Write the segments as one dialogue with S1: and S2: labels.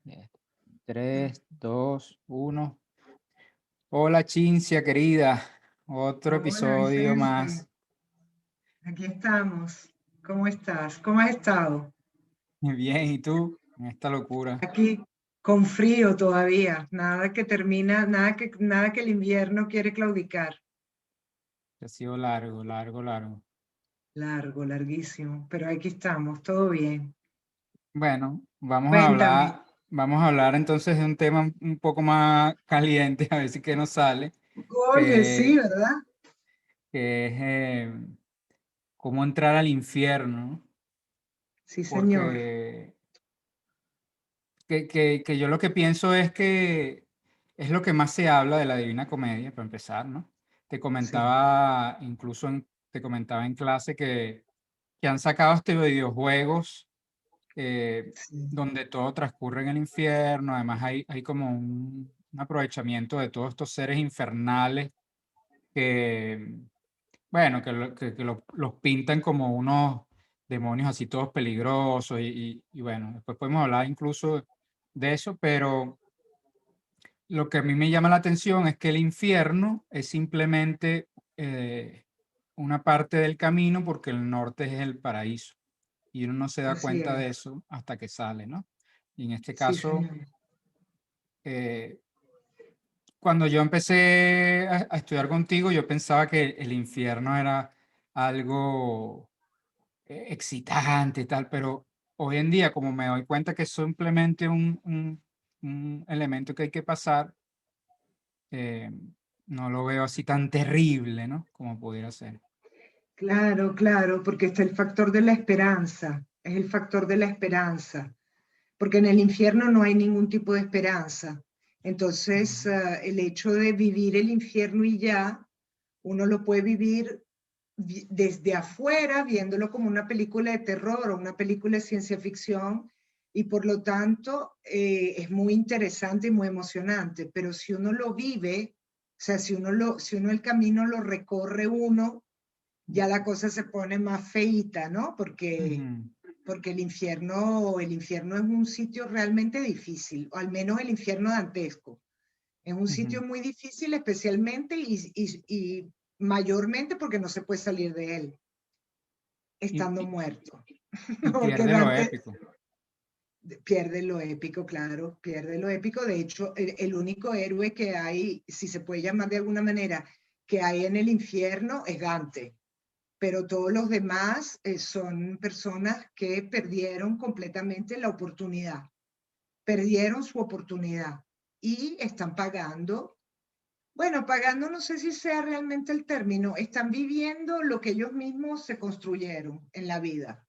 S1: Bien. 3, 2, 1. Hola, Cincia, querida. Otro
S2: Hola
S1: episodio
S2: Vicente,
S1: más.
S2: aquí estamos. ¿Cómo estás? ¿Cómo has estado?
S1: Bien, ¿y tú? En esta locura.
S2: Aquí con frío todavía, nada que termina, nada que el invierno quiere claudicar.
S1: Ha sido largo, largo, largo.
S2: Largo, larguísimo, pero aquí estamos, todo bien.
S1: Bueno,
S2: Cuéntame.
S1: vamos a hablar entonces de un tema un poco más caliente, a ver si que nos sale,
S2: Oye, sí,
S1: que,
S2: ¿verdad?
S1: que es cómo entrar al infierno, ¿no?
S2: Sí, señor.
S1: Porque que yo lo que pienso es que es lo que más se habla de la Divina Comedia, para empezar, ¿no?
S2: Sí,
S1: Te comentaba en clase que han sacado este videojuegos
S2: sí,
S1: donde todo transcurre en el infierno. Además hay como un aprovechamiento de todos estos seres infernales que, bueno, los pintan como unos demonios así todos peligrosos y bueno, después podemos hablar incluso de eso, pero lo que a mí me llama la atención es que el infierno es simplemente una parte del camino porque el norte es el paraíso y uno no se da
S2: así
S1: cuenta
S2: es.
S1: de eso hasta que sale, ¿no? Y en este
S2: Sí,
S1: caso,
S2: señor.
S1: eh, cuando yo empecé a estudiar contigo, yo pensaba que el infierno era algo excitante y tal, pero hoy en día, como me doy cuenta que es simplemente un elemento que hay que pasar, eh, no lo veo así tan terrible, ¿no? Como pudiera ser.
S2: Claro, claro, porque está el factor de la esperanza, es el factor de la esperanza. Porque en el infierno no hay ningún tipo de esperanza. Entonces,
S1: Ujú,
S2: el hecho de vivir el infierno y ya, uno lo puede vivir desde afuera, viéndolo como una película de terror o una película de ciencia ficción, y por lo tanto es muy interesante y muy emocionante. Pero si uno lo vive, o sea, si uno el camino lo recorre uno, ya la cosa se pone más feita, ¿no?
S1: ujú,
S2: Porque el infierno es un sitio realmente difícil, o al menos el infierno dantesco. Es un sitio
S1: ujú.
S2: muy difícil, especialmente y mayormente porque no se puede salir de él
S1: Y,
S2: estando
S1: y-
S2: muerto.
S1: y
S2: Porque
S1: pierde lo
S2: Dante
S1: épico.
S2: pierde lo épico, claro, pierde lo épico. De hecho, el único héroe que hay, si se puede llamar de alguna manera, que hay en el infierno es Dante, pero todos los demás son personas que perdieron completamente la oportunidad, perdieron su oportunidad y están pagando, bueno, pagando no sé si sea realmente el término, están viviendo lo que ellos mismos se construyeron en la vida,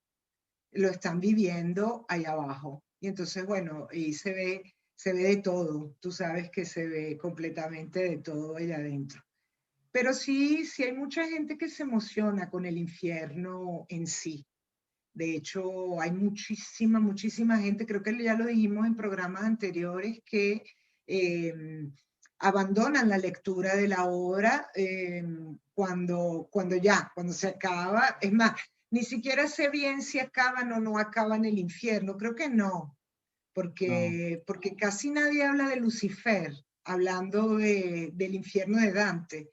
S2: lo están viviendo ahí abajo. Y entonces, bueno, y se ve de todo, tú sabes que se ve completamente de todo allá adentro. Pero sí, sí hay mucha gente que se emociona con el infierno en sí. De hecho, hay muchísima, muchísima gente, creo que ya lo dijimos en programas anteriores, que eh, abandonan la lectura de la obra cuando se acaba. Es más, ni siquiera sé bien si acaban o no acaban el infierno. Creo que no,
S1: No.
S2: porque casi nadie habla de Lucifer, hablando del infierno de Dante.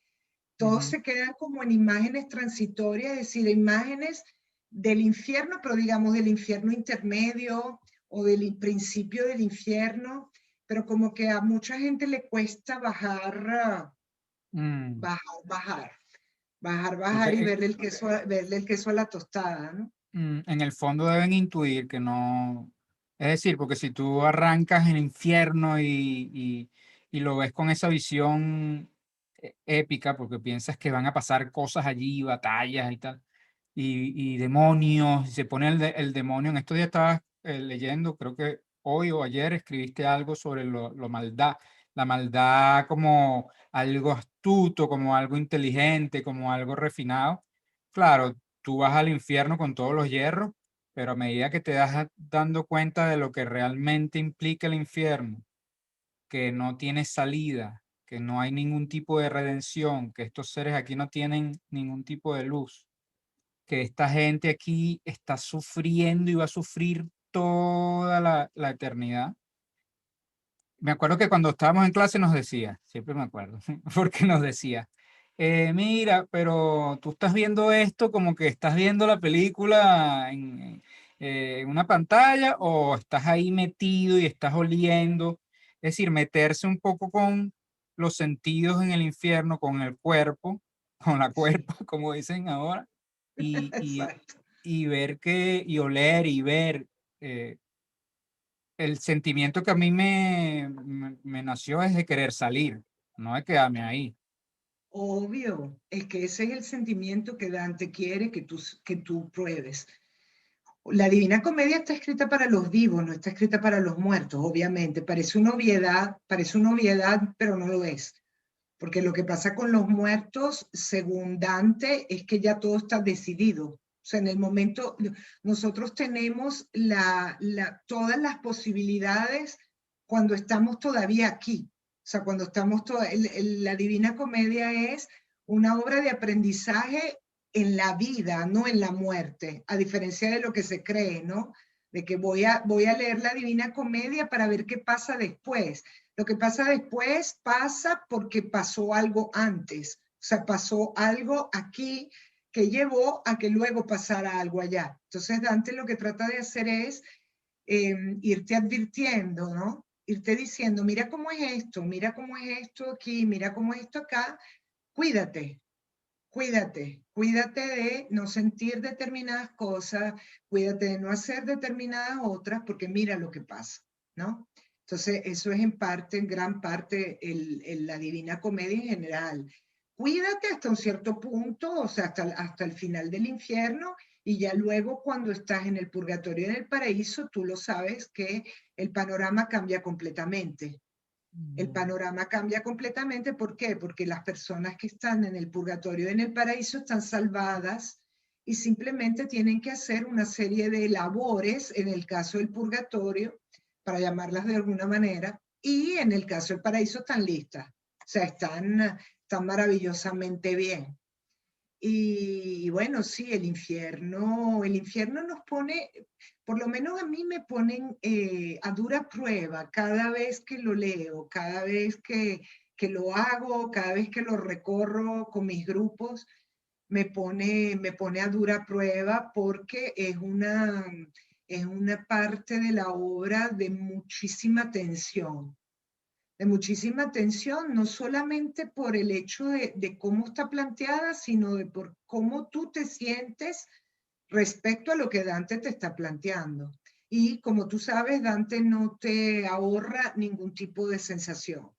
S2: Todos
S1: Ujú.
S2: se quedan como en imágenes transitorias, es decir, imágenes del infierno, pero digamos del infierno intermedio o del principio del infierno, pero como que a mucha gente le cuesta
S1: Mm.
S2: bajar,
S1: Y
S2: bajar y verle el queso a la tostada, ¿no?
S1: en el fondo deben intuir que no. Es decir, porque si tú arrancas en el infierno y lo ves con esa visión épica, porque piensas que van a pasar cosas allí, batallas y tal, y demonios, y se pone el demonio. En estos días estabas leyendo, creo que hoy o ayer escribiste algo sobre la maldad como algo astuto, como algo inteligente, como algo refinado. Claro, tú vas al infierno con todos los hierros, pero a medida que te das dando cuenta de lo que realmente implica el infierno, que no tiene salida, que no hay ningún tipo de redención, que estos seres aquí no tienen ningún tipo de luz, que esta gente aquí está sufriendo y va a sufrir toda la eternidad, me acuerdo que cuando estábamos en clase nos decía, siempre me acuerdo, porque nos decía, mira, pero tú estás viendo esto como que estás viendo la película en una pantalla o estás ahí metido y estás oliendo. Es decir, meterse un poco con los sentidos en el infierno, con el cuerpo, con la
S2: Sí,
S1: cuerpa, como dicen ahora, y, y,
S2: exacto.
S1: y ver que, y oler y ver. eh, el sentimiento que a mí me nació es de querer salir, no de quedarme ahí.
S2: Obvio, es que ese es el sentimiento que Dante quiere que tú pruebes. La Divina Comedia está escrita para los vivos, no está escrita para los muertos, obviamente. Parece una obviedad, pero no lo es. Porque lo que pasa con los muertos, según Dante, es que ya todo está decidido. O sea, en el momento, nosotros tenemos todas las posibilidades cuando estamos todavía aquí. O sea, cuando estamos, la Divina Comedia es una obra de aprendizaje en la vida, no en la muerte, a diferencia de lo que se cree, ¿no? De que voy a leer la Divina Comedia para ver qué pasa después. Lo que pasa después pasa porque pasó algo antes, o sea, pasó algo aquí que llevó a que luego pasara algo allá. Entonces Dante lo que trata de hacer es irte advirtiendo, ¿no? Irte diciendo, mira cómo es esto aquí, mira cómo es esto acá, cuídate, cuídate de no sentir determinadas cosas, cuídate de no hacer determinadas otras, porque mira lo que pasa, ¿no? Entonces, eso es en parte, en gran parte, la Divina Comedia en general. Cuídate hasta un cierto punto, o sea, hasta el final del infierno, y ya luego cuando estás en el purgatorio y en el paraíso, tú lo sabes que el panorama cambia completamente. El
S1: Mm.
S2: panorama cambia completamente. ¿Por qué? Porque las personas que están en el purgatorio y en el paraíso están salvadas y simplemente tienen que hacer una serie de labores, en el caso del purgatorio, para llamarlas de alguna manera, y en el caso del paraíso están listas. O sea, están maravillosamente bien. Y bueno, sí, el infierno nos pone, por lo menos a mí me ponen a dura prueba cada vez que lo leo, cada vez que lo hago, cada vez que lo recorro con mis grupos, me pone a dura prueba porque es una parte de la obra de muchísima tensión, no solamente por el hecho de cómo está planteada, sino de por cómo tú te sientes respecto a lo que Dante te está planteando. Y como tú sabes, Dante no te ahorra ningún tipo de sensación.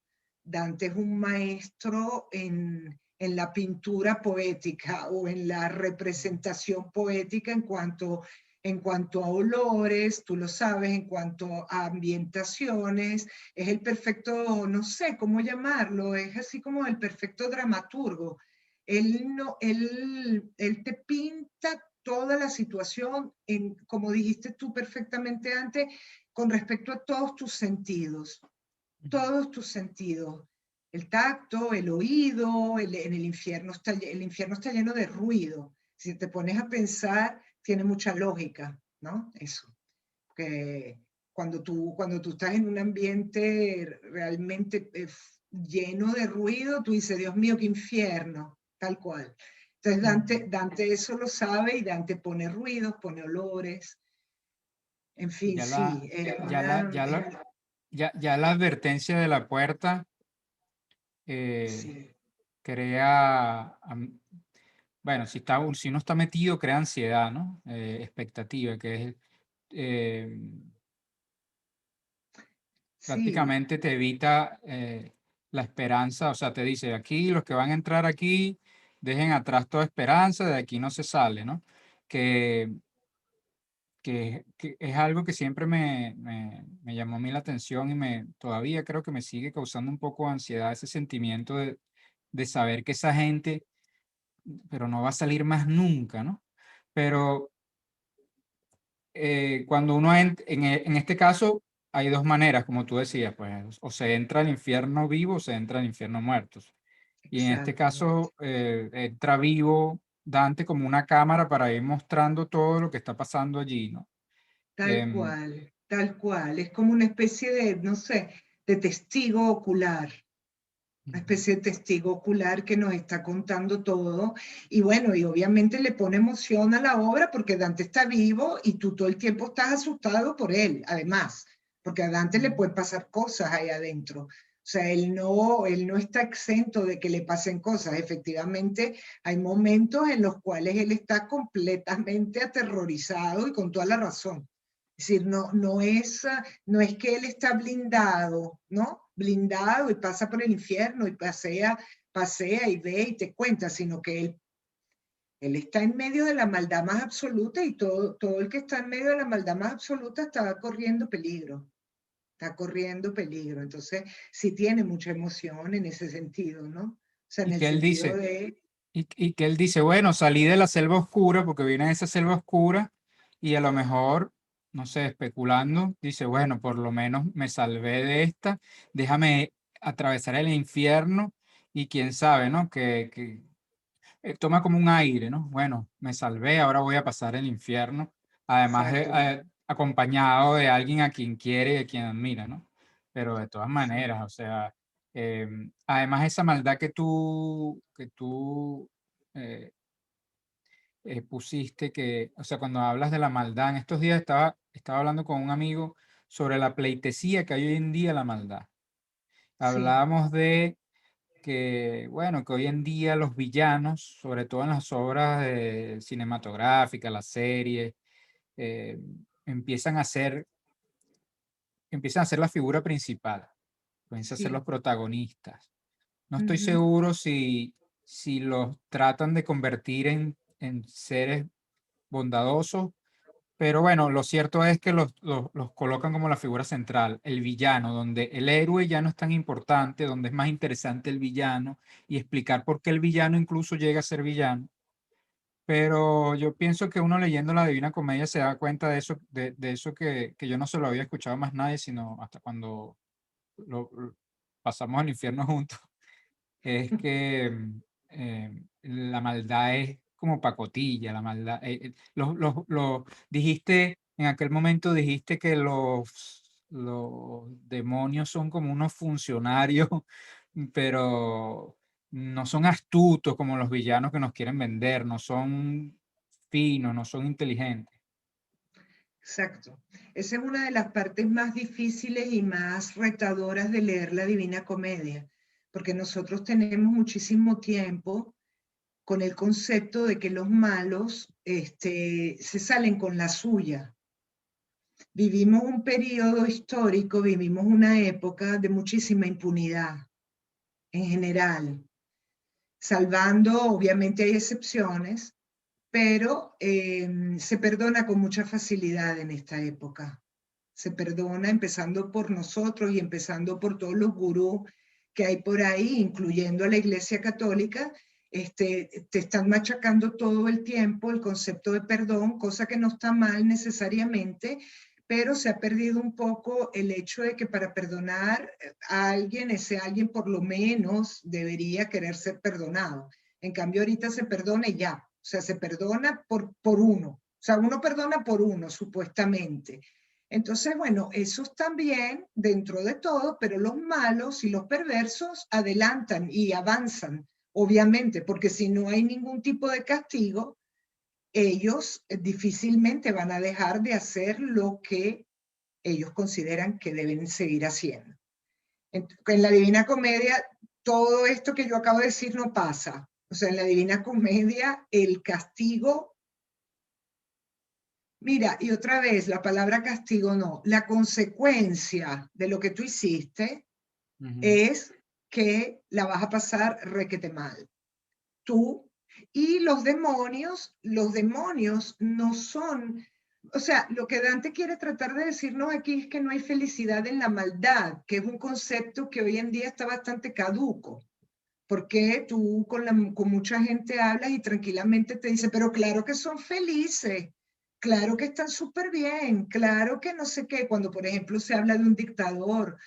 S2: Dante es un maestro en la pintura poética o en la representación poética en cuanto a olores, tú lo sabes, en cuanto a ambientaciones, es el perfecto, no sé cómo llamarlo, es así como el perfecto dramaturgo. Él, no, él te pinta toda la situación, como dijiste tú perfectamente antes, con respecto a todos tus sentidos. El tacto, el oído, en el infierno está lleno de ruido. Si te pones a pensar, tiene mucha lógica, ¿no? Eso. Que cuando tú estás en un ambiente realmente lleno de ruido, tú dices, Dios mío, qué infierno, tal cual. Entonces
S1: Mm.
S2: Dante eso lo sabe y Dante pone ruidos, pone olores, en fin,
S1: Ya la,
S2: sí, es
S1: ya la,
S2: una,
S1: ya
S2: es
S1: la, ya la advertencia de la puerta
S2: sí,
S1: crea, bueno, si uno está metido, crea ansiedad, ¿no? Expectativa, que es eh,
S2: sí,
S1: prácticamente te evita la esperanza, o sea, te dice, aquí los que van a entrar aquí, dejen atrás toda esperanza, de aquí no se sale, ¿no? Que, que es algo que siempre me llamó a mí la atención y todavía creo que me sigue causando un poco de ansiedad ese sentimiento de saber que esa gente, pero no va a salir más nunca, ¿no? Pero cuando uno en este caso hay dos maneras, como tú decías, pues o se entra al infierno vivo o se entra al infierno muertos. Y en este
S2: exactamente.
S1: caso entra vivo Dante como una cámara para ir mostrando todo lo que está pasando allí, ¿no?
S2: Tal
S1: Em,
S2: cual, tal cual. Es como una especie de, no sé, de testigo ocular, una
S1: Ujú.
S2: especie de testigo ocular que nos está contando todo. Y bueno, y obviamente le pone emoción a la obra porque Dante está vivo y tú todo el tiempo estás asustado por él, además, porque a Dante le
S1: Ujú.
S2: pueden pasar cosas ahí adentro. O sea, él no está exento de que le pasen cosas. Efectivamente, hay momentos en los cuales él está completamente aterrorizado y con toda la razón. Es decir, no es que él está blindado, ¿no? Blindado y pasa por el infierno y pasea y ve y te cuenta, sino que él está en medio de la maldad más absoluta y todo el que está en medio de la maldad más absoluta está corriendo peligro. Está corriendo peligro. Entonces, sí tiene mucha emoción en ese sentido, ¿no? O sea, en
S1: Y
S2: el
S1: que él
S2: sentido
S1: dice,
S2: de,
S1: y que él dice, bueno, salí de la selva oscura porque viene de esa selva oscura y a lo mejor, no sé, especulando, dice, bueno, por lo menos me salvé de esta, déjame atravesar el infierno y quién sabe, ¿no? Que toma como un aire, ¿no? Bueno, me salvé, ahora voy a pasar el infierno, además de,
S2: exacto,
S1: acompañado de alguien a quien quiere y a quien admira, ¿no? Pero de todas
S2: sí,
S1: maneras, o sea, además esa maldad que tú eh, pusiste, que, o sea, cuando hablas de la maldad, en estos días estaba hablando con un amigo sobre la pleitesía que hay hoy en día a la maldad.
S2: sí,
S1: Hablábamos de que, bueno, que hoy en día los villanos, sobre todo en las obras cinematográficas, las series, eh, empiezan a ser, empiezan a ser la figura principal, comienzan a ser los
S2: sí.
S1: protagonistas. No estoy
S2: Ujú.
S1: seguro si los tratan de convertir en seres bondadosos, pero bueno, lo cierto es que los colocan como la figura central, el villano, donde el héroe ya no es tan importante, donde es más interesante el villano y explicar por qué el villano incluso llega a ser villano. Pero yo pienso que uno leyendo la Divina Comedia se da cuenta de eso que yo no se lo había escuchado más nadie, sino hasta cuando lo pasamos al infierno juntos, es que la maldad es como pacotilla, la maldad. Dijiste, en aquel momento dijiste que los demonios son como unos funcionarios, pero no son astutos como los villanos que nos quieren vender, no son finos, no son inteligentes.
S2: Exacto. Esa es una de las partes más difíciles y más retadoras de leer la Divina Comedia, porque nosotros tenemos muchísimo tiempo con el concepto de que los malos se salen con la suya. Vivimos un periodo histórico, vivimos una época de muchísima impunidad en general, salvando, obviamente hay excepciones, pero se perdona con mucha facilidad en esta época. Se perdona empezando por nosotros y empezando por todos los gurús que hay por ahí, incluyendo a la Iglesia Católica, te están machacando todo el tiempo el concepto de perdón, cosa que no está mal necesariamente, pero se ha perdido un poco el hecho de que para perdonar a alguien, ese alguien por lo menos debería querer ser perdonado. En cambio, ahorita se perdona y ya, o sea, se perdona por uno, o sea, uno perdona por uno, supuestamente. Entonces, bueno, esos también dentro de todo, pero los malos y los perversos adelantan y avanzan, obviamente, porque si no hay ningún tipo de castigo, ellos difícilmente van a dejar de hacer lo que ellos consideran que deben seguir haciendo. En la Divina Comedia, todo esto que yo acabo de decir no pasa. O sea, en la Divina Comedia, el castigo. Mira, y otra vez, la palabra castigo no, la consecuencia de lo que tú hiciste
S1: Ujú.
S2: es que la vas a pasar requete mal. Tú y los demonios no son, o sea, lo que Dante quiere tratar de decirnos aquí es que no hay felicidad en la maldad, que es un concepto que hoy en día está bastante caduco. Porque tú con mucha gente hablas y tranquilamente te dice, pero claro que son felices, claro que están súper bien, claro que no sé qué, cuando por ejemplo se habla de un dictador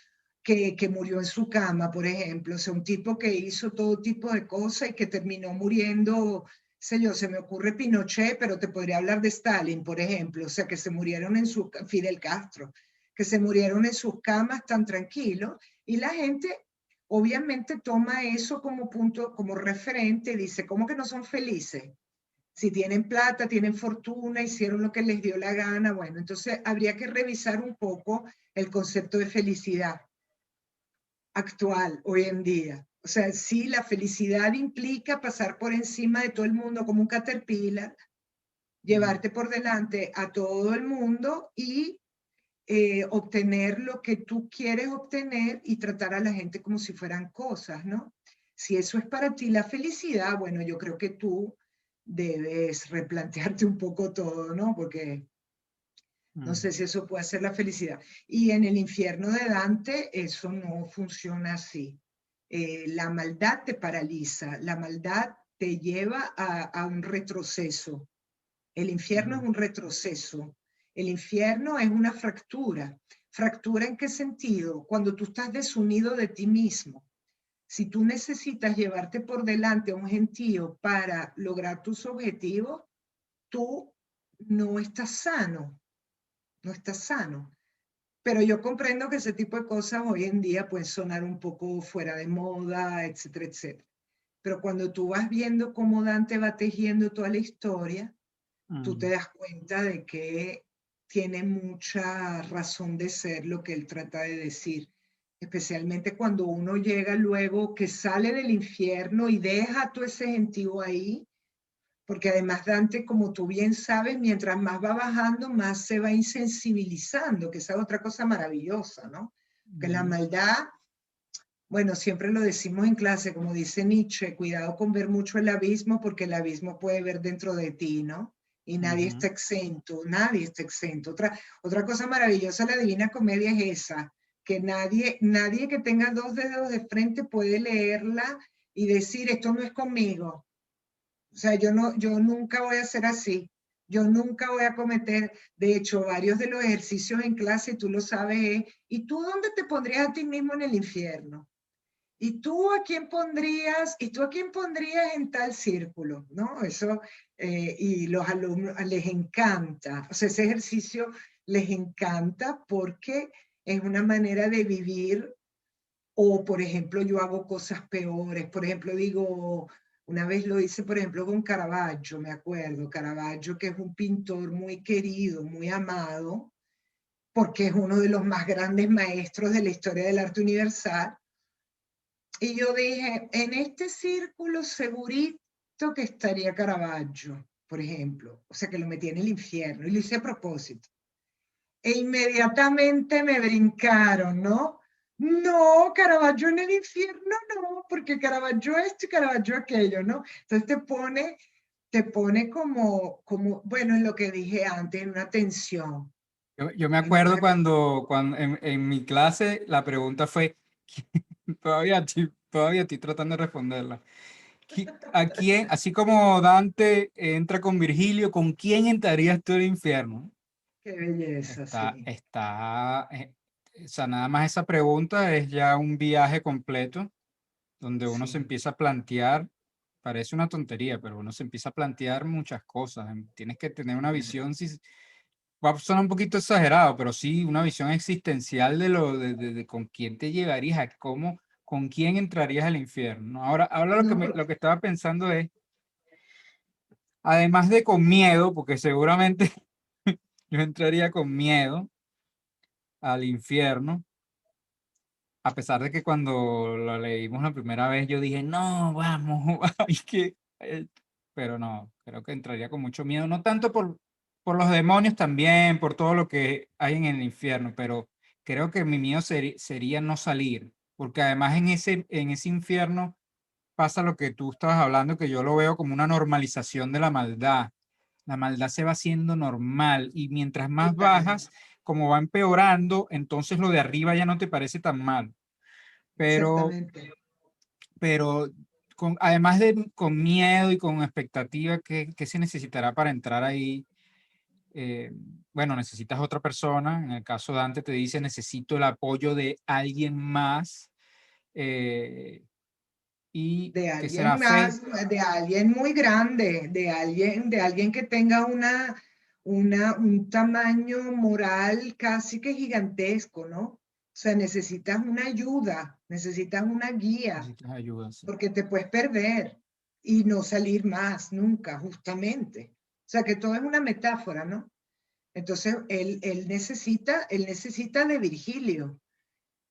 S2: que murió en su cama, por ejemplo, o sea, un tipo que hizo todo tipo de cosas y que terminó muriendo, sé yo, se me ocurre Pinochet, pero te podría hablar de Stalin, por ejemplo, o sea, que se murieron Fidel Castro, que se murieron en sus camas tan tranquilos. Y la gente obviamente toma eso como punto, como referente, dice, ¿cómo que no son felices? Si tienen plata, tienen fortuna, hicieron lo que les dio la gana, bueno, entonces habría que revisar un poco el concepto de felicidad actual, hoy en día. O sea, sí, la felicidad implica pasar por encima de todo el mundo como un caterpillar,
S1: Mm,
S2: llevarte por delante a todo el mundo y obtener lo que tú quieres obtener y tratar a la gente como si fueran cosas, ¿no? Si eso es para ti la felicidad, bueno, yo creo que tú debes replantearte un poco todo, ¿no? Porque no sé
S1: mm,
S2: si eso puede ser la felicidad. Y en el infierno de Dante eso no funciona así. La maldad te paraliza, la maldad te lleva a un retroceso. El infierno es
S1: mm,
S2: un retroceso. El infierno es una fractura. ¿Fractura en qué sentido? Cuando tú estás desunido de ti mismo. Si tú necesitas llevarte por delante a un gentío para lograr tus objetivos, tú no estás sano, no estás sano. Pero yo comprendo que ese tipo de cosas hoy en día pueden sonar un poco fuera de moda, etcétera, etcétera. Pero cuando tú vas viendo cómo Dante va tejiendo toda la historia, tú te
S1: mm.
S2: das cuenta de que tiene mucha razón de ser lo que él trata de decir, especialmente cuando uno llega luego que sale del infierno y deja todo ese gentío ahí, porque además Dante, como tú bien sabes, mientras más va bajando, más se va insensibilizando, que esa es otra cosa maravillosa, ¿no? Que la
S1: Ujú,
S2: maldad, bueno, siempre lo decimos en clase, como dice Nietzsche, cuidado con ver mucho el abismo porque el abismo puede ver dentro de ti, ¿no? Y nadie está
S1: ujú.
S2: exento, nadie está exento. Otra cosa maravillosa de la Divina Comedia es esa, que nadie que tenga dos dedos de frente puede leerla y decir, esto no es conmigo. O sea, yo nunca voy a ser así. Yo nunca voy a cometer, de hecho, varios de los ejercicios en clase, tú lo sabes, ¿y tú dónde te pondrías a ti mismo en el infierno? ¿Y tú a quién pondrías? ¿Y tú a quién pondrías en tal círculo? ¿No? Eso, y los alumnos les encanta, o sea, ese ejercicio les encanta porque es una manera de vivir, o por ejemplo, yo hago cosas peores, por ejemplo, digo, una vez lo hice, por ejemplo, con Caravaggio, me acuerdo, Caravaggio, que es un pintor muy querido, muy amado, porque es uno de los más grandes maestros de la historia del arte universal. Y yo dije, en este círculo segurito que estaría Caravaggio, por ejemplo. O sea, que lo metí en el infierno y lo hice a propósito. E inmediatamente me brincaron, ¿no? No, Caravaggio en el infierno no, porque Caravaggio esto y Caravaggio aquello, ¿no? Entonces te pone como, bueno, es lo que dije antes, en una tensión,
S1: Yo me
S2: en
S1: acuerdo
S2: una,
S1: cuando en mi clase la pregunta fue, todavía estoy tratando de responderla. ¿A quién, así como Dante entra con Virgilio, con quién entrarías tú al infierno?
S2: qué belleza,
S1: Está,
S2: sí,
S1: está, o sea, nada más esa pregunta es ya un viaje completo donde uno se
S2: sí.
S1: empieza a plantear, parece una tontería, pero uno se empieza a plantear muchas cosas. Tienes que tener una visión, si, va a sonar un poquito exagerado, pero sí una visión existencial de lo de con quién te llevarías, a cómo, con quién entrarías al infierno, ¿no? Ahora
S2: No,
S1: lo que estaba pensando es, además de con miedo, porque seguramente yo entraría con miedo al infierno, a pesar de que cuando lo leímos la primera vez yo dije, no, vamos, hay que, pero no, creo que entraría con mucho miedo, no tanto por los demonios también, por todo lo que hay en el infierno, pero creo que mi miedo sería no salir, porque además en ese infierno pasa lo que tú estabas hablando, que yo lo veo como una normalización de la maldad. La maldad se va haciendo normal y mientras más
S2: total,
S1: bajas, como va empeorando, entonces lo de arriba ya no te parece tan mal. Pero,
S2: exactamente.
S1: pero además de con miedo y con expectativa, ¿qué se necesitará para entrar ahí? Eh, bueno, necesitas otra persona. En el caso de Dante te dice, necesito el apoyo de alguien más. eh, ¿Y
S2: De
S1: qué
S2: alguien
S1: será fe?
S2: más, de alguien muy grande, de alguien que tenga un tamaño moral casi que gigantesco, ¿no? sea, necesitas una ayuda, necesitas una guía,
S1: Necesitas ayuda, sí.
S2: porque te puedes perder y no salir más nunca, justamente. O sea, que todo es una metáfora, ¿no? Entonces, él necesita de Virgilio,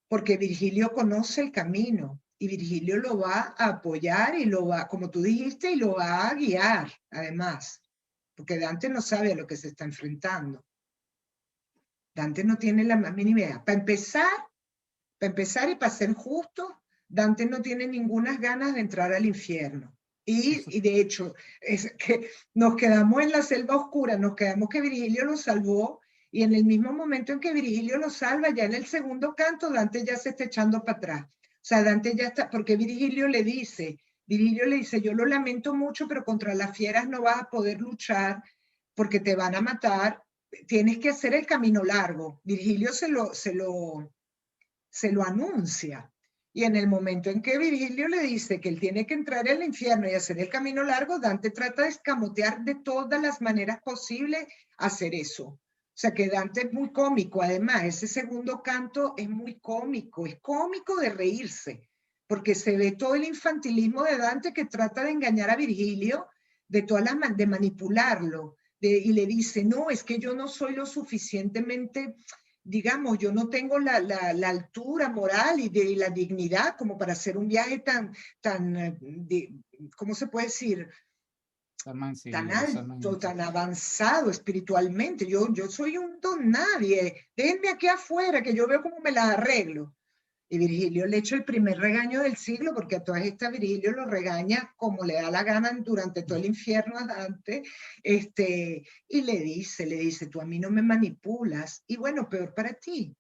S2: porque Virgilio conoce el camino y Virgilio lo va a apoyar y lo va, como tú dijiste, y lo va a guiar, además, porque Dante no sabe a lo que se está enfrentando. Dante no tiene la más mínima idea. Para empezar y para ser justo, Dante no tiene ninguna ganas de entrar al infierno. Y de hecho, es que nos quedamos en la selva oscura, nos quedamos que Virgilio lo salvó, y en el mismo momento en que Virgilio lo salva, ya en el segundo canto, Dante ya se está echando para atrás. O sea, Dante ya está, porque Virgilio le dice, yo lo lamento mucho, pero contra las fieras no vas a poder luchar porque te van a matar, tienes que hacer el camino largo. Virgilio se lo anuncia. Y en el momento en que Virgilio le dice que él tiene que entrar al infierno y hacer el camino largo, Dante trata de escamotear de todas las maneras posibles hacer eso. O sea que Dante es muy cómico, además, ese segundo canto es muy cómico, es cómico de reírse, porque se ve todo el infantilismo de Dante que trata de engañar a Virgilio, de manipularlo, y le dice, no, es que yo no soy lo suficientemente, digamos, yo no tengo la altura moral y la dignidad como para hacer un viaje ¿cómo se puede decir? Tan alto, tan avanzado espiritualmente. Yo soy un don nadie. Déjenme aquí afuera que yo veo cómo me la arreglo. Y Virgilio le echa el primer regaño del siglo, porque a todas estas Virgilio lo regaña como le da la gana durante todo el infierno a Dante, y le dice, tú a mí no me manipulas. Y bueno, peor para ti,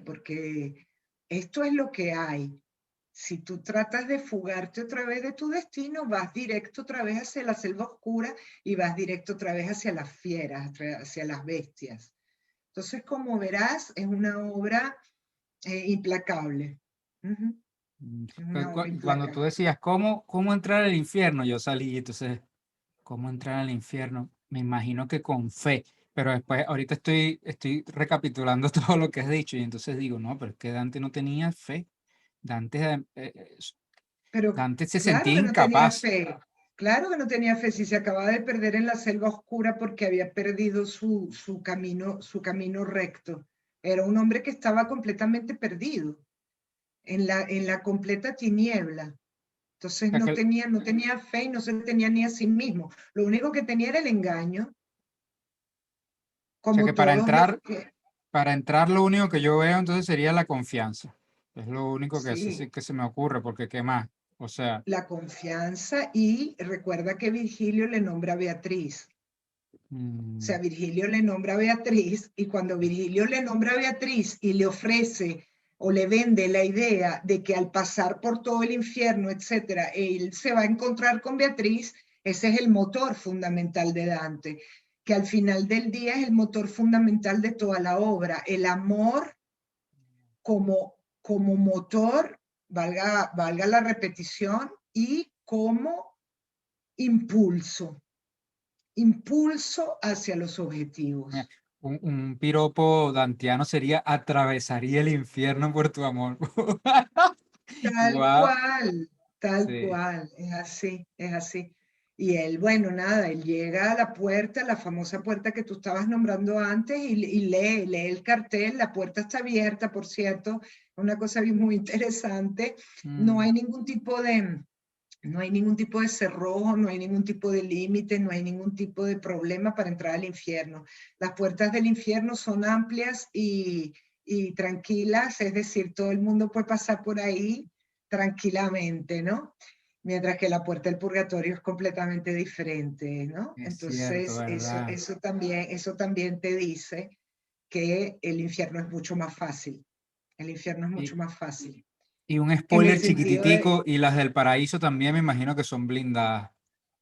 S2: porque esto es lo que hay. Si tú tratas de fugarte otra vez de tu destino, vas directo otra vez hacia la selva oscura y vas directo otra vez hacia las fieras, hacia las bestias. Entonces, como verás, es una obra implacable. Uh-huh. Una obra
S1: Cuando tú
S2: implacable.
S1: decías, ¿cómo entrar al infierno? Yo salí, entonces, ¿cómo entrar al infierno? Me imagino que con fe, pero después, ahorita estoy recapitulando todo lo que has dicho y entonces digo, no, pero es que Dante no tenía fe. Dante,
S2: Pero
S1: Dante se
S2: claro
S1: sentía
S2: que no tenía
S1: incapaz.
S2: fe. Claro que no tenía fe si se acababa de perder en la selva oscura porque había perdido su camino recto. Era un hombre que estaba completamente perdido, en la completa tiniebla. Entonces
S1: O sea,
S2: no tenía fe y no se tenía ni a sí mismo. Lo único que tenía era el engaño,
S1: que
S2: como
S1: para
S2: todos los
S1: entrar,
S2: que,
S1: para entrar lo único que yo veo entonces sería la confianza. Es lo único que,
S2: sí,
S1: que se me ocurre, porque ¿qué más? O sea,
S2: la confianza, y recuerda que Virgilio le nombra a Beatriz. O
S1: mm,
S2: sea, Virgilio le nombra a Beatriz, y cuando Virgilio le nombra a Beatriz y le ofrece o le vende la idea de que al pasar por todo el infierno, etcétera, él se va a encontrar con Beatriz, ese es el motor fundamental de Dante, que al final del día es el motor fundamental de toda la obra, el amor como motor, valga la repetición, y como impulso, impulso hacia los
S1: mira,
S2: objetivos.
S1: un piropo dantiano sería atravesaría el infierno por tu amor. Wow,
S2: Tal
S1: sí.
S2: cual, es así, es así. Y él, bueno, nada, él llega a la puerta, la famosa puerta que tú estabas nombrando antes, y lee el cartel, la puerta está abierta, por cierto, una cosa muy interesante, no
S1: Mm,
S2: hay ningún tipo de, no hay ningún tipo de cerrojo, no hay ningún tipo de límite, no hay ningún tipo de problema para entrar al infierno. Las puertas del infierno son amplias y tranquilas, es decir, todo el mundo puede pasar por ahí tranquilamente, ¿no? Mientras que la puerta del purgatorio es completamente diferente, ¿no?
S1: es cierto,
S2: Entonces,
S1: ¿verdad?
S2: eso también te dice que el infierno es mucho más fácil. El infierno es mucho
S1: Y,
S2: más fácil.
S1: y un
S2: En el
S1: spoiler
S2: sentido de,
S1: chiquititico, y las del paraíso también me imagino que son blindadas.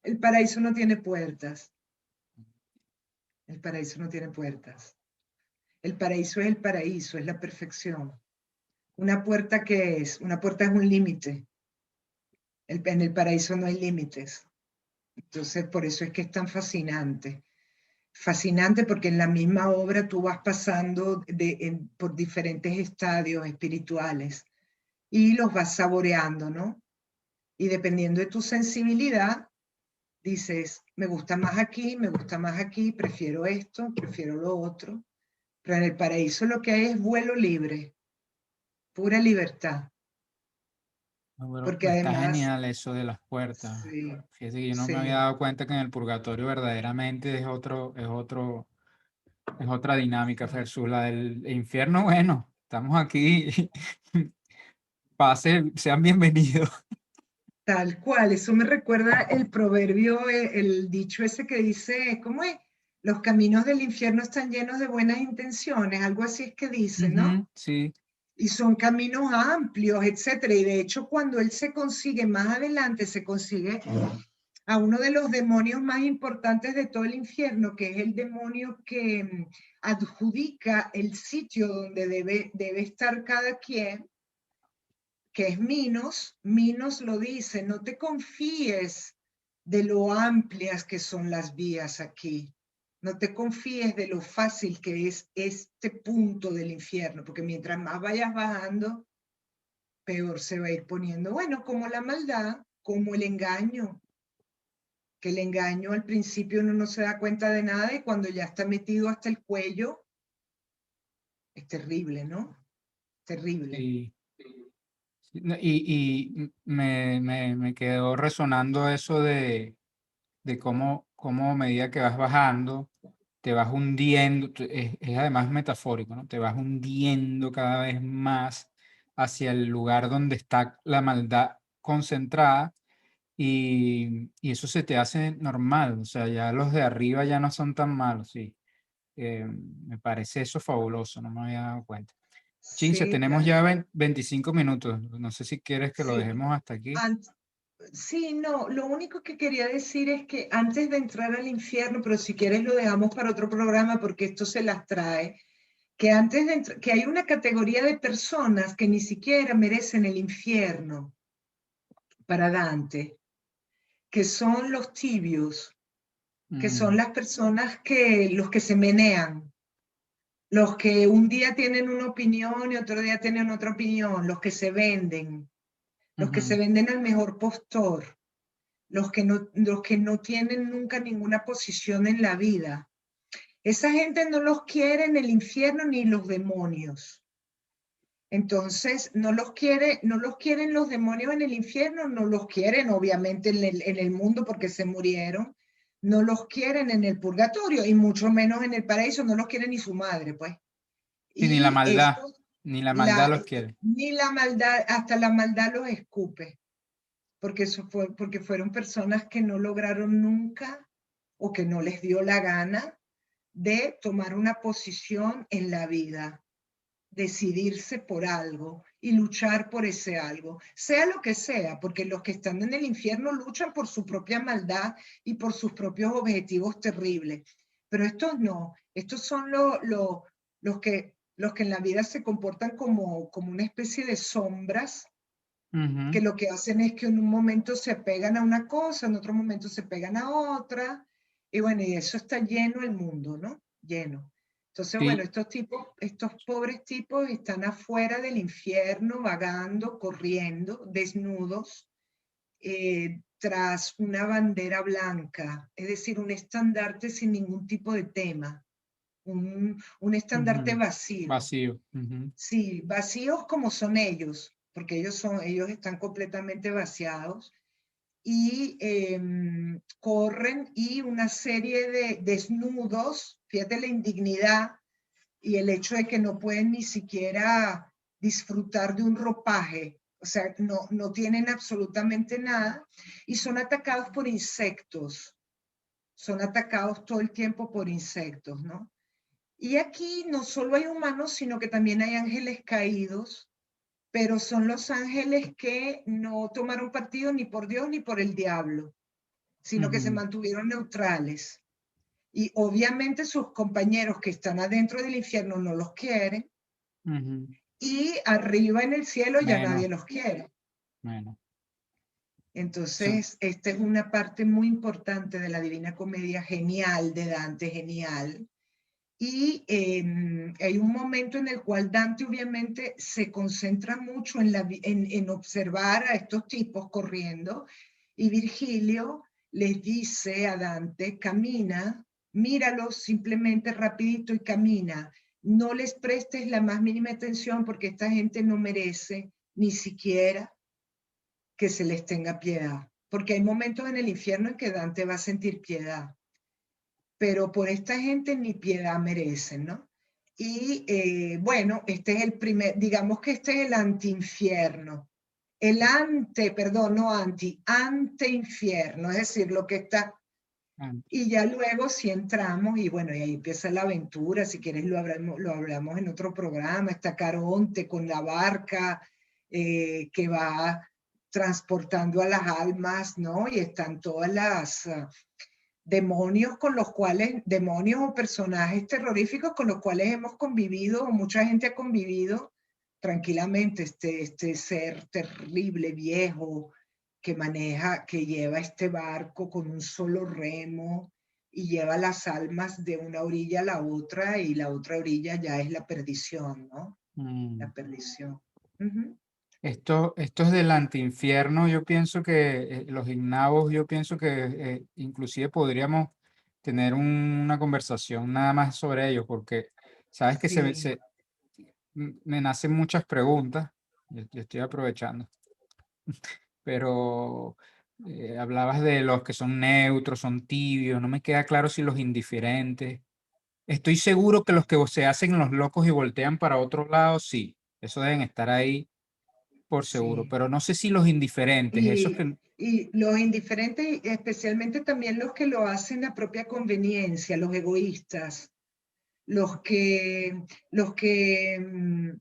S2: el paraíso no tiene puertas. El paraíso no tiene puertas. El paraíso es el paraíso, es la perfección. Una puerta, ¿qué es? Una puerta es un límite. En el paraíso no hay límites. Entonces, por eso es que es tan fascinante. fascinante porque en la misma obra tú vas pasando por diferentes estadios espirituales y los vas saboreando, ¿no? Y dependiendo de tu sensibilidad, dices, me gusta más aquí, prefiero esto, prefiero lo otro. Pero en el paraíso lo que hay es vuelo libre, pura libertad.
S1: No, pero
S2: Porque
S1: está
S2: además,
S1: genial eso de las puertas.
S2: sí,
S1: Fíjate que yo no me había
S2: sí,
S1: dado cuenta que en el purgatorio verdaderamente es otra dinámica
S2: sí.
S1: versus la del infierno. Bueno, estamos aquí. Sean bienvenidos.
S2: Tal cual, eso me recuerda el proverbio, el dicho ese que dice, ¿cómo es? Los caminos del infierno están llenos de buenas intenciones, algo así es que dice, ¿no?
S1: Ujú, sí.
S2: Y son caminos amplios, etcétera. Y de hecho, cuando él se consigue más adelante, se consigue a uno de los demonios más importantes de todo el infierno, que es el demonio que adjudica el sitio donde debe estar cada quien, que es Minos. Minos lo dice, no te confíes de lo amplias que son las vías aquí. No te confíes de lo fácil que es este punto del infierno, porque mientras más vayas bajando, peor se va a ir poniendo. Bueno, como la maldad, como el engaño, que el engaño al principio uno no se da cuenta de nada y cuando ya está metido hasta el cuello, es terrible, ¿no? Terrible.
S1: Sí. Sí, no, y me quedó resonando eso de cómo a medida que vas bajando, te vas hundiendo, es además metafórico, ¿no? Te vas hundiendo cada vez más hacia el lugar donde está la maldad concentrada y eso se te hace normal, o sea, ya los de arriba ya no son tan malos, sí. Me parece eso fabuloso, no me había dado cuenta. Chinche,
S2: Sí,
S1: tenemos
S2: claro.
S1: ya 25 minutos, no sé si quieres que lo
S2: Sí,
S1: dejemos hasta aquí.
S2: sí, no, lo único que quería decir es que antes de entrar al infierno, pero si quieres lo dejamos para otro programa porque esto se las trae, que antes de que hay una categoría de personas que ni siquiera merecen el infierno para Dante, que son los tibios, que son
S1: Mm,
S2: las personas que, los que se menean, los que un día tienen una opinión y otro día tienen otra opinión, los que se
S1: ujú.
S2: venden al mejor postor, los que no tienen nunca ninguna posición en la vida. Esa gente no los quiere en el infierno ni los demonios. Entonces, no los quieren los demonios en el infierno, no los quieren obviamente en el mundo porque se murieron, no los quieren en el purgatorio y mucho menos en el paraíso, no los quiere ni su madre, pues.
S1: Sí,
S2: Y esto,
S1: ni la maldad los quiere.
S2: ni la maldad, hasta la maldad los escupe, porque, porque fueron personas que no lograron nunca o que no les dio la gana de tomar una posición en la vida, decidirse por algo y luchar por ese algo, sea lo que sea, porque los que están en el infierno luchan por su propia maldad y por sus propios objetivos terribles. Pero estos no, estos son los que en la vida se comportan como una especie de sombras
S1: Ujú.
S2: que lo que hacen es que en un momento se pegan a una cosa, en otro momento se pegan a otra, y bueno, y eso está lleno el mundo, ¿no? Lleno. Entonces, bueno,
S1: Sí,
S2: estos tipos, estos pobres tipos están afuera del infierno, vagando, corriendo, desnudos, tras una bandera blanca, es decir, un estandarte sin ningún tipo de tema, un estandarte
S1: ujú.
S2: vacío.
S1: Vacío. Ujú.
S2: Sí, vacíos como son ellos, porque ellos están completamente vaciados y corren y una serie de desnudos, fíjate la indignidad y el hecho de que no pueden ni siquiera disfrutar de un ropaje, o sea, no tienen absolutamente nada y son atacados por insectos, son atacados todo el tiempo por insectos, ¿no? Y aquí no solo hay humanos, sino que también hay ángeles caídos, pero son los ángeles que no tomaron partido ni por Dios ni por el diablo, sino que se
S1: Ujú.
S2: mantuvieron neutrales. Y obviamente sus compañeros que están adentro del infierno no los quieren
S1: Ujú.
S2: y arriba en el cielo ya nadie
S1: Menos,
S2: los quiere.
S1: menos. Sí.
S2: Entonces, esta es una parte muy importante de la Divina Comedia, genial, de Dante, genial. Y hay un momento en el cual Dante obviamente se concentra mucho en observar a estos tipos corriendo, y Virgilio les dice a Dante: camina, míralos simplemente rapidito y camina, no les prestes la más mínima atención porque esta gente no merece ni siquiera que se les tenga piedad, porque hay momentos en el infierno en que Dante va a sentir piedad, pero por esta gente ni piedad merecen, ¿no? Y bueno, este es el primer, digamos que este es el antiinfierno, perdón, no anteinfierno, es decir, lo que está.
S1: Ah,
S2: Y ya luego si entramos, y bueno, y ahí empieza la aventura, si quieres lo hablamos en otro programa, está Caronte con la barca que va transportando a las almas, ¿no? Y están todas las demonios con los cuales, demonios o personajes terroríficos con los cuales hemos convivido, o mucha gente ha convivido tranquilamente, este ser terrible, viejo, que maneja, que lleva este barco con un solo remo y lleva las almas de una orilla a la otra, y la otra orilla ya es la perdición, ¿no? La
S1: mm.
S2: perdición. Ujú.
S1: Esto es del antiinfierno. Yo pienso que los ignavos, yo pienso que inclusive podríamos tener una conversación nada más sobre ellos, porque sabes que
S2: Sí,
S1: me nacen muchas preguntas. Yo estoy aprovechando, pero hablabas de los que son neutros, son tibios, no me queda claro si los indiferentes. Estoy seguro que los que se hacen los locos y voltean para otro lado, sí, eso deben estar ahí por seguro,
S2: sí.
S1: pero no sé si los indiferentes, esos
S2: Y,
S1: que...
S2: y los indiferentes, especialmente también los que lo hacen a propia conveniencia, los egoístas, los que, los que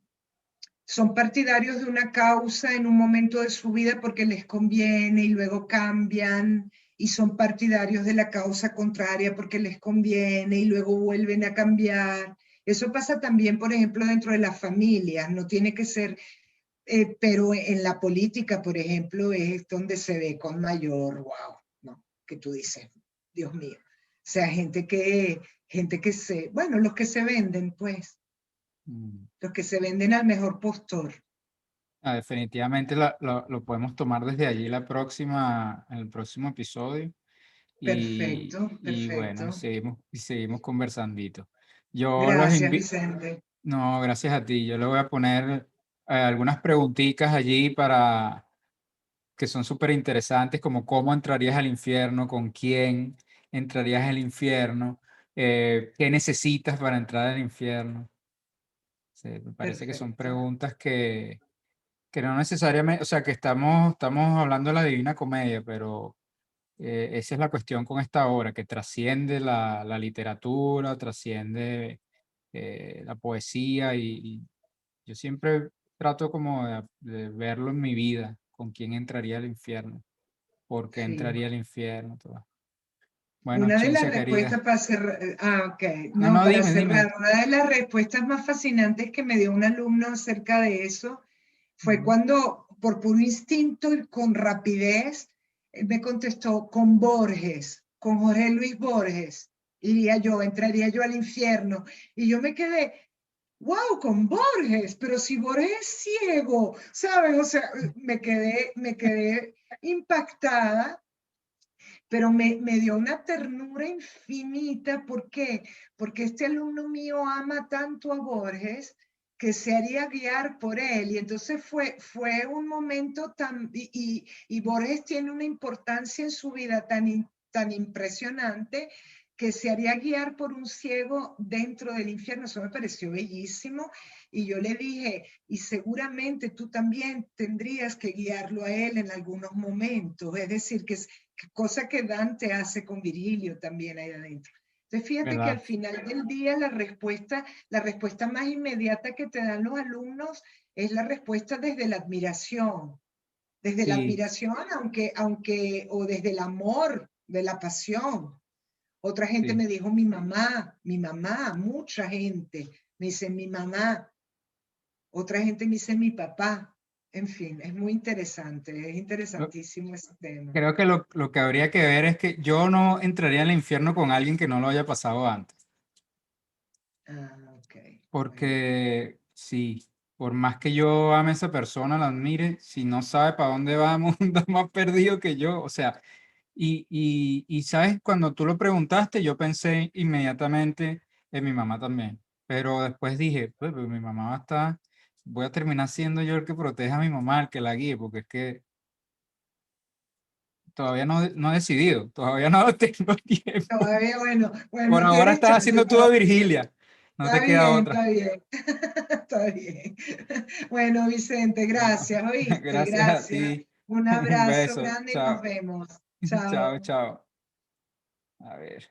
S2: son partidarios de una causa en un momento de su vida porque les conviene y luego cambian, y son partidarios de la causa contraria porque les conviene y luego vuelven a cambiar. Eso pasa también, por ejemplo, dentro de las familias, no tiene que ser, pero en la política, por ejemplo, es donde se ve con mayor, wow, ¿no? Que tú dices, Dios mío. O sea, gente que bueno, los que se venden, pues,
S1: Mm,
S2: los que se venden al mejor postor.
S1: definitivamente lo podemos tomar desde allí en el próximo episodio
S2: Perfecto,
S1: y bueno,
S2: perfecto.
S1: y seguimos conversandito. Yo los
S2: Gracias,
S1: invito,
S2: Vicente.
S1: no, gracias a ti, yo le voy a poner algunas preguntitas allí para que son súper interesantes, como cómo entrarías al infierno, con quién entrarías al infierno, qué necesitas para entrar al infierno. Sí, me parece que son
S2: Perfecto.
S1: preguntas que no necesariamente, o sea, que estamos hablando de la Divina Comedia, pero esa es la cuestión con esta obra, que trasciende la literatura, trasciende la poesía y yo siempre trato como de verlo en mi vida, con quién entraría al infierno, por qué
S2: Sí.
S1: entraría al infierno, todo. Bueno,
S2: Una de las
S1: Chincha
S2: respuestas
S1: querida.
S2: para cerrar, ok,
S1: No,
S2: no,
S1: no,
S2: para
S1: dime, dime.
S2: cerrar, una de las respuestas más fascinantes que me dio un alumno acerca de eso fue
S1: Ujú.
S2: cuando, por puro instinto y con rapidez, él me contestó con Borges, con Jorge Luis Borges. Iría yo, entraría yo al infierno. Y yo me quedé, wow, con Borges, pero si Borges es ciego, ¿sabes? O sea, me quedé impactada, pero me dio una ternura infinita. ¿Por qué? Porque este alumno mío ama tanto a Borges que se haría guiar por él. Y entonces fue un momento tan... Y Borges tiene una importancia en su vida tan impresionante, que se haría guiar por un ciego dentro del infierno. Eso me pareció bellísimo. Y yo le dije, y seguramente tú también tendrías que guiarlo a él en algunos momentos. Es decir, cosa que Dante hace con Virgilio también ahí adentro. Entonces, fíjate que al
S1: ¿Verdad?
S2: final del día la respuesta más inmediata que te dan los alumnos es la respuesta desde la
S1: Sí,
S2: admiración, o desde el amor, de la pasión. Otra gente
S1: sí.
S2: me dijo mi mamá, mucha gente me dice mi mamá, otra gente me dice mi papá. En fin, es muy interesante, es
S1: Lo-
S2: interesantísimo ese tema.
S1: Creo que lo que habría que ver es que yo no entraría en el infierno con alguien que no lo haya pasado antes.
S2: Ah, ok, bueno.
S1: Porque sí, por más que yo ame a esa persona, la admire, si no sabe para dónde vamos, anda más perdido que yo. O sea, sabes, cuando tú lo preguntaste, yo pensé inmediatamente en mi mamá también. Pero después dije, pues mi mamá va a estar, voy a terminar siendo yo el que proteja a mi mamá, el que la guíe, porque es que todavía no he decidido, todavía no tengo tiempo.
S2: Todavía, bueno,
S1: Por
S2: bueno,
S1: ahora
S2: tienes
S1: estás
S2: chance
S1: haciendo tú a
S2: todavía.
S1: Virgilia, no te
S2: Está
S1: queda
S2: bien,
S1: otra.
S2: está bien. Está bien. Bueno, Vicente,
S1: Bueno,
S2: gracias, ¿oíste?
S1: gracias a
S2: Gracias.
S1: ti.
S2: Un
S1: Un
S2: abrazo
S1: beso.
S2: grande y nos
S1: Chao.
S2: vemos.
S1: Chao,
S2: Chao.
S1: chao. A ver.